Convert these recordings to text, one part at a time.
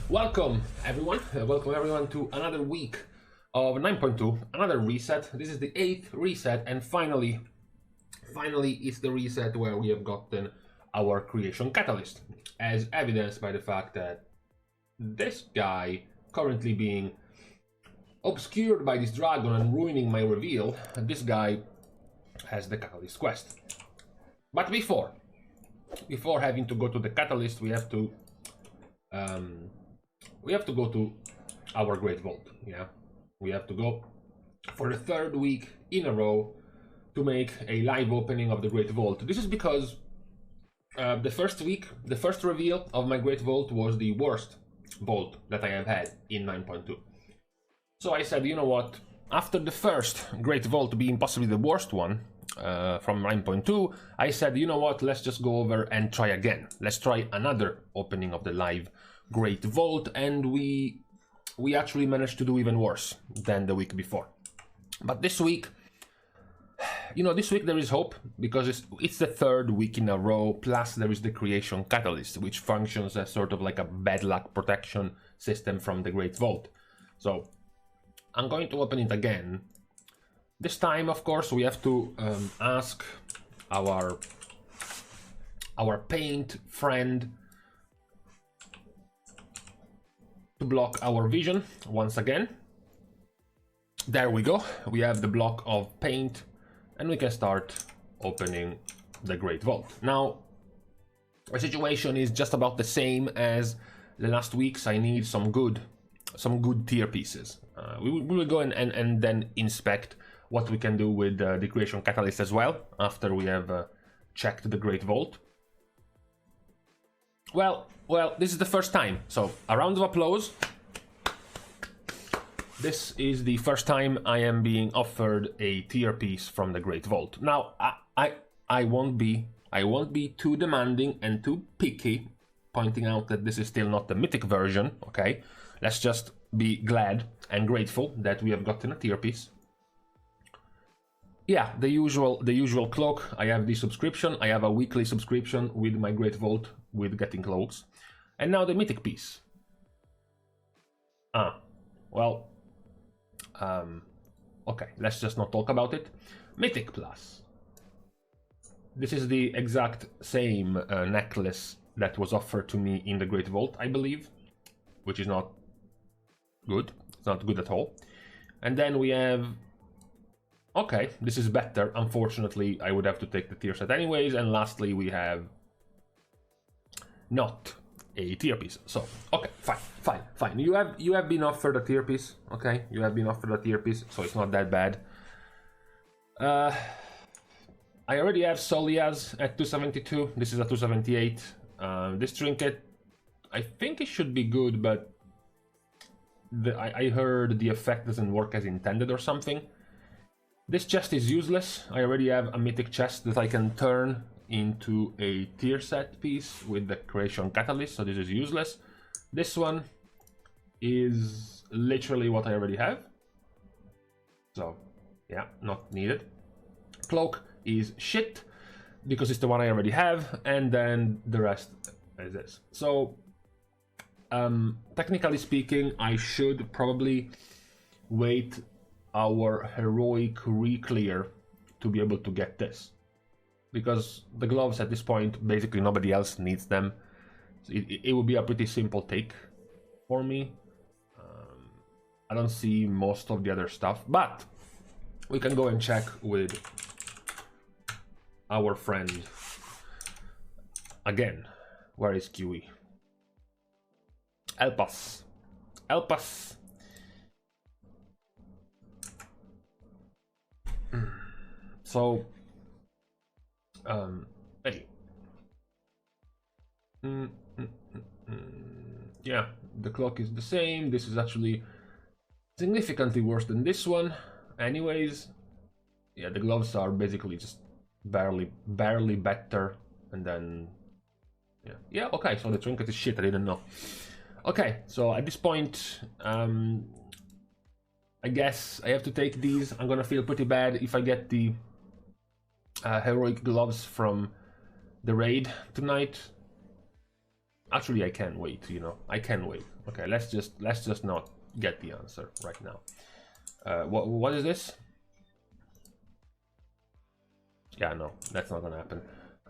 Welcome everyone to another week of 9.2, another reset. This is the 8th reset, and finally it's the reset where we have gotten our creation catalyst, as evidenced by the fact that this guy currently being obscured by this dragon and ruining my reveal. This guy has the catalyst quest. But before having to go to the catalyst, we have to go to our Great Vault. Yeah, we have to go for the third week in a row to make a live opening of the Great Vault. This is because the first reveal of my Great Vault was the worst vault that I have had in 9.2. So I said, you know what? After the first Great Vault being possibly the worst one from 9.2, I said, you know what? Let's just go over and try again. Let's try another opening of the live Great Vault, and we actually managed to do even worse than the week before. But this week, this week there is hope, because it's the third week in a row, plus there is the creation catalyst, which functions as sort of like a bad luck protection system from the Great Vault. So I'm going to open it again. This time, of course, we have to ask our paint friend to block our vision once again. There we go. We have the block of paint, and we can start opening the Great Vault. Now, the situation is just about the same as the last weeks. I need some good tier pieces. We will go and then inspect what we can do with the creation catalyst as well after we have checked the Great Vault. Well, this is the first time, so a round of applause. This is the first time I am being offered a tier piece from the Great Vault. Now, I won't be too demanding and too picky, pointing out that this is still not the Mythic version. Okay, let's just be glad and grateful that we have gotten a tier piece. Yeah, the usual cloak. I have the subscription. I have a weekly subscription with my Great Vault with getting cloaks. And now the Mythic piece. Okay, let's just not talk about it. Mythic Plus. This is the exact same necklace that was offered to me in the Great Vault, I believe, which is not good. It's not good at all. And then we have... Okay, this is better. Unfortunately, I would have to take the tier set anyways. And lastly, we have not a tier piece. So, okay, fine. You have been offered a tier piece. Okay, you have been offered a tier piece, so it's not that bad. I already have Solias at 272. This is a 278. This trinket, I think it should be good, but I heard the effect doesn't work as intended or something. This chest is useless. I already have a mythic chest that I can turn into a tier set piece with the creation catalyst, so this is useless. This one is literally what I already have, so yeah, not needed. Cloak is shit because it's the one I already have, and then the rest is this. So technically speaking, I should probably wait our heroic re-clear to be able to get this, because the gloves at this point, basically nobody else needs them. So it would be a pretty simple take for me. I don't see most of the other stuff, but we can go and check with our friend again. Where is QE? Help us. So, hey. Yeah, the clock is the same. This is actually significantly worse than this one. Anyways, yeah, the gloves are basically just barely better. And then, yeah, okay, so the trinket is shit, I didn't know. Okay, so at this point, I guess I have to take these. I'm gonna feel pretty bad if I get the heroic gloves from the raid tonight. Actually, I can wait, you know. I can wait. Okay, let's just not get the answer right now. What is this? Yeah, no, that's not gonna happen.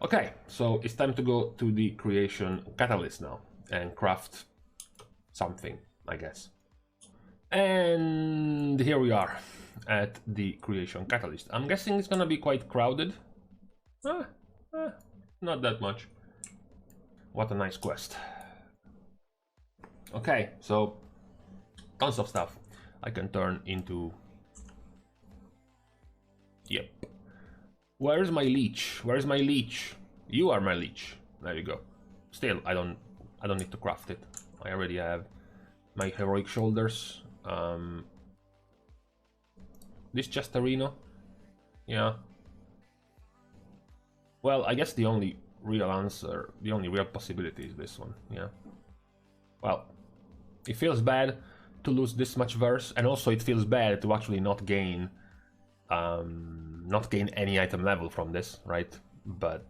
Okay, so it's time to go to the creation catalyst now and craft something, I guess. And here we are at the creation catalyst. I'm guessing it's gonna be quite crowded. Not that much. What a nice quest. Okay, so tons of stuff I can turn into. Yep. Where's my leech? Where's my leech? You are my leech. There you go. Still, I don't need to craft it. I already have my heroic shoulders. This just arena? Yeah. Well, I guess the only real answer, the only real possibility is this one. Yeah. Well, it feels bad to lose this much verse, and also it feels bad to actually not gain any item level from this, right? But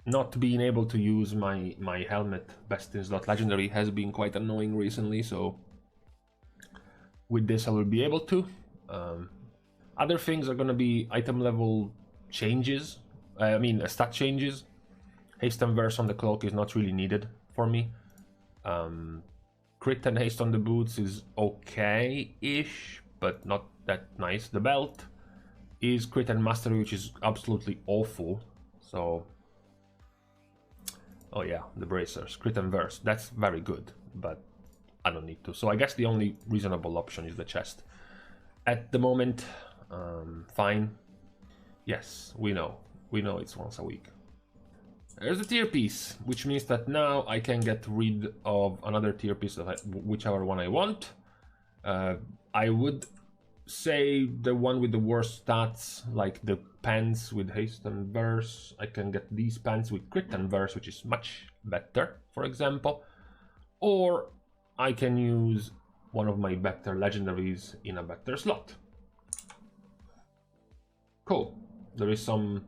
not being able to use my helmet best in slot legendary has been quite annoying recently, so with this I will be able to. Other things are gonna be item level changes, stat changes. Haste and verse on the cloak is not really needed for me. Crit and haste on the boots is okay-ish, but not that nice. The belt is crit and mastery, which is absolutely awful. So, oh yeah, the bracers, crit and verse, that's very good, but I don't need to. So I guess the only reasonable option is the chest. At the moment, fine. Yes, we know it's once a week. There's a tier piece, which means that now I can get rid of another tier piece, whichever one I want. I would say the one with the worst stats, like the pants with haste and verse. I can get these pants with crit and verse, which is much better, for example. Or I can use one of my better legendaries in a better slot. Cool. There is some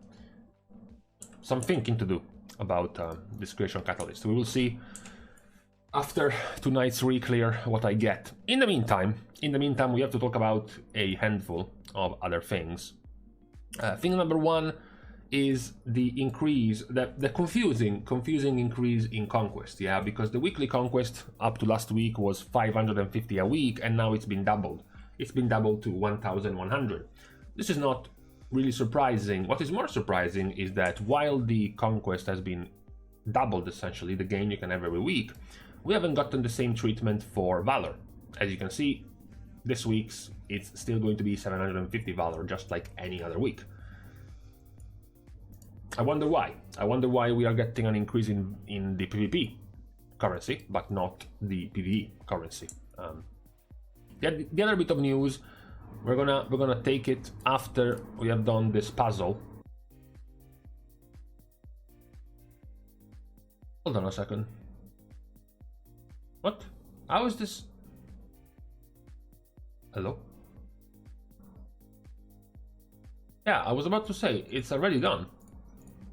thinking to do about this creation catalyst. We will see after tonight's re-clear what I get. In the meantime, we have to talk about a handful of other things. Thing number one is the increase, the confusing increase in Conquest, yeah, because the weekly Conquest up to last week was 550 a week, and now it's been doubled. It's been doubled to 1,100. This is not really surprising. What is more surprising is that while the Conquest has been doubled, essentially, the gain you can have every week, we haven't gotten the same treatment for Valor. As you can see, this week's it's still going to be 750 Valor, just like any other week. I wonder why. I wonder why we are getting an increase in the PvP currency, but not the PvE currency. The other bit of news, we're gonna take it after we have done this puzzle. Hold on a second. What? How is this? Hello? Yeah, I was about to say, it's already done.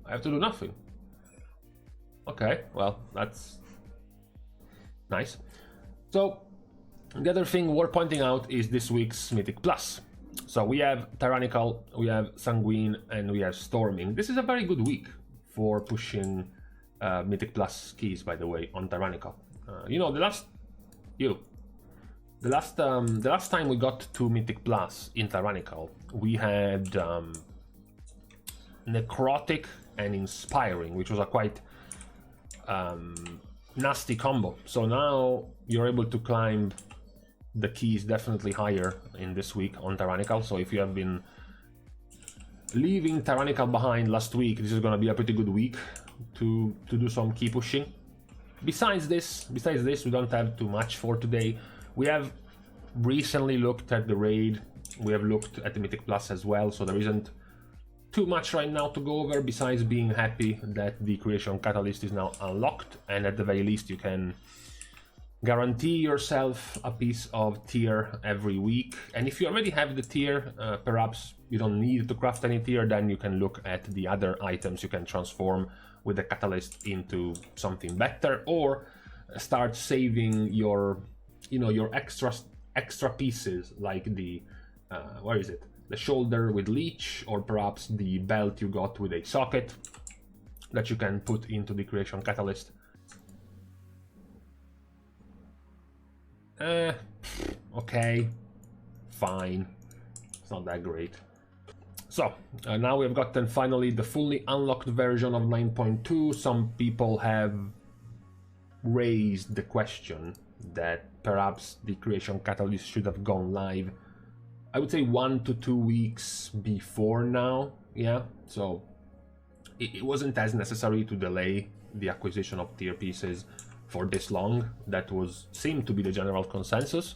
I have to do nothing. Okay, well, that's nice. So, the other thing worth pointing out is this week's Mythic Plus. So we have Tyrannical, we have Sanguine, and we have Storming. This is a very good week for pushing Mythic Plus keys, by the way, on Tyrannical. You know, the last time we got to Mythic Plus in Tyrannical, we had Necrotic and Inspiring, which was a quite nasty combo. So now you're able to climb the keys definitely higher in this week on Tyrannical. So if you have been leaving Tyrannical behind last week, this is going to be a pretty good week to do some key pushing. Besides this, we don't have too much for today. We have recently looked at the raid, we have looked at the Mythic Plus as well, so there isn't too much right now to go over, besides being happy that the creation catalyst is now unlocked, and at the very least you can guarantee yourself a piece of tier every week. And if you already have the tier, perhaps you don't need to craft any tier, then you can look at the other items you can transform with the catalyst into something better, or start saving your, you know, your extra pieces, like the where is it, the shoulder with leech, or perhaps the belt you got with a socket that you can put into the creation catalyst. Okay, fine, it's not that great. So now we've gotten finally the fully unlocked version of 9.2. Some people have raised the question that perhaps the creation catalyst should have gone live, I would say 1 to 2 weeks before now. Yeah, so it wasn't as necessary to delay the acquisition of tier pieces for this long. That seemed to be the general consensus.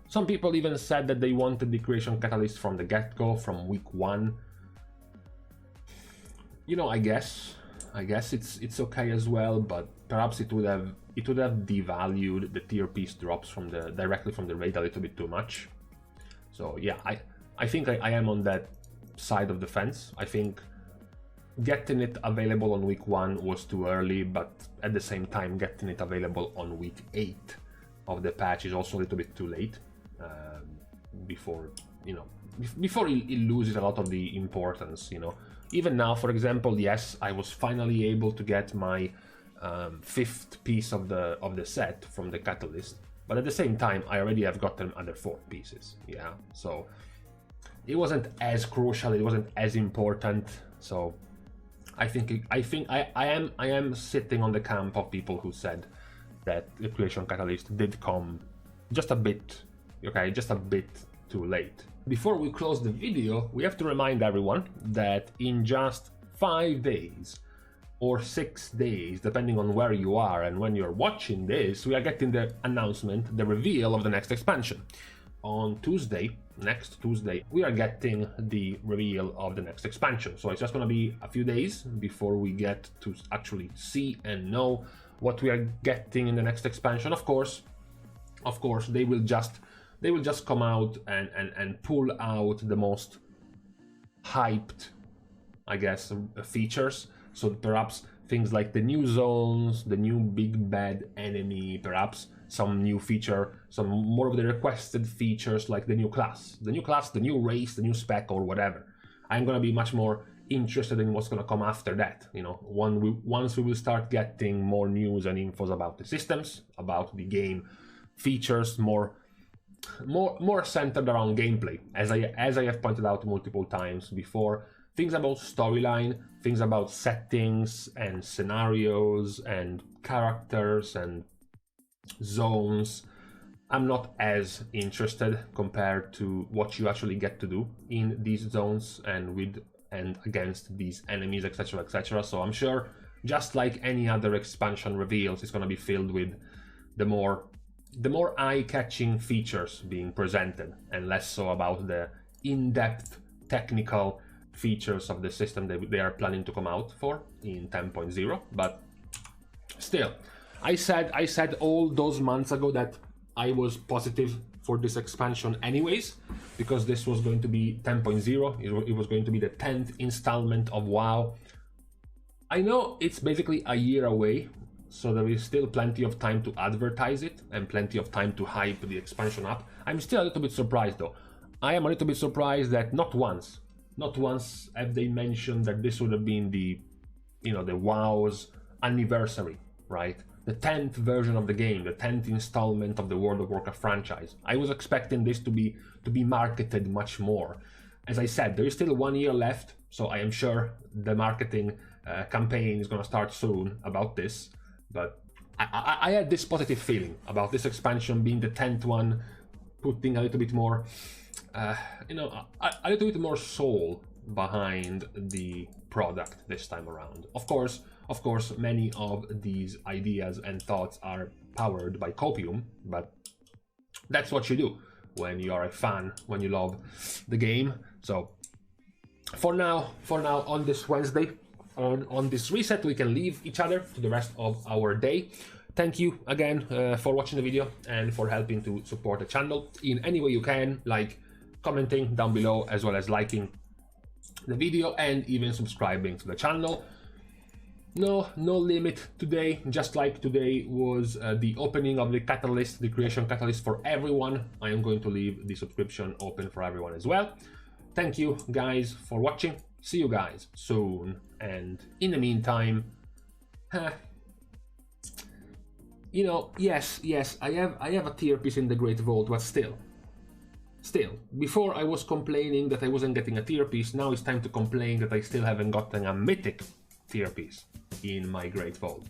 Some people even said that they wanted the creation catalyst from the get-go, from week 1. You know, I guess it's okay as well, but perhaps it would have devalued the tier piece drops from directly from the raid a little bit too much. So yeah, I think I am on that side of the fence. I think getting it available on week 1 was too early, but at the same time getting it available on week 8 of the patch is also a little bit too late. Before, you know, before it loses a lot of the importance, you know. Even now, for example, yes, I was finally able to get my 5th piece of the set from the catalyst, but at the same time I already have gotten other 4 pieces. Yeah, so it wasn't as crucial, it wasn't as important. So I think I am sitting on the camp of people who said that the creation catalyst did come just a bit, okay, just a bit too late. Before we close the video, we have to remind everyone that in just 5 days or 6 days, depending on where you are and when you're watching this, we are getting the announcement, the reveal of the next expansion. On Tuesday, next Tuesday, we are getting the reveal of the next expansion. So it's just going to be a few days before we get to actually see and know what we are getting in the next expansion. Of course, they will just come out and pull out the most hyped, I guess, features. So perhaps things like the new zones, the new big bad enemy, perhaps some new feature, some more of the requested features, like the new class, the new race, the new spec, or whatever. I'm gonna be much more interested in what's gonna come after that. You know, once we will start getting more news and infos about the systems, about the game features, more centered around gameplay, as I have pointed out multiple times before. Things about storyline, things about settings and scenarios and characters and zones, I'm not as interested compared to what you actually get to do in these zones and with and against these enemies, etc, etc. So I'm sure, just like any other expansion reveals, it's going to be filled with the more eye-catching features being presented, and less so about the in-depth technical features of the system that they are planning to come out for in 10.0. But still, I said all those months ago that I was positive for this expansion anyways, because this was going to be 10.0. It was going to be the 10th installment of WoW. I know it's basically a year away, so there is still plenty of time to advertise it and plenty of time to hype the expansion up. I'm still a little bit surprised though. I am a little bit surprised that not once have they mentioned that this would have been the, you know, the WoW's anniversary, right? The 10th version of the game, the 10th installment of the World of Warcraft franchise. I was expecting this to be marketed much more. As I said, there is still 1 year left, so I am sure the marketing campaign is going to start soon about this. But I had this positive feeling about this expansion being the 10th one, putting a little bit more, you know, a little bit more soul behind the product this time around. Of course, many of these ideas and thoughts are powered by copium, but that's what you do when you are a fan, when you love the game. So for now, on this Wednesday, on this reset, we can leave each other to the rest of our day. thank you again for watching the video and for helping to support the channel in any way you can, like commenting down below, as well as liking the video and even subscribing to the channel. No limit today, just like today was the opening of the catalyst, the creation catalyst for everyone. I am going to leave the subscription open for everyone as well. Thank you guys for watching. See you guys soon, and in the meantime, you know, yes, I have a tier piece in the Great Vault, but still, before I was complaining that I wasn't getting a tier piece, now it's time to complain that I still haven't gotten a Mythic tier piece in my Great Vault.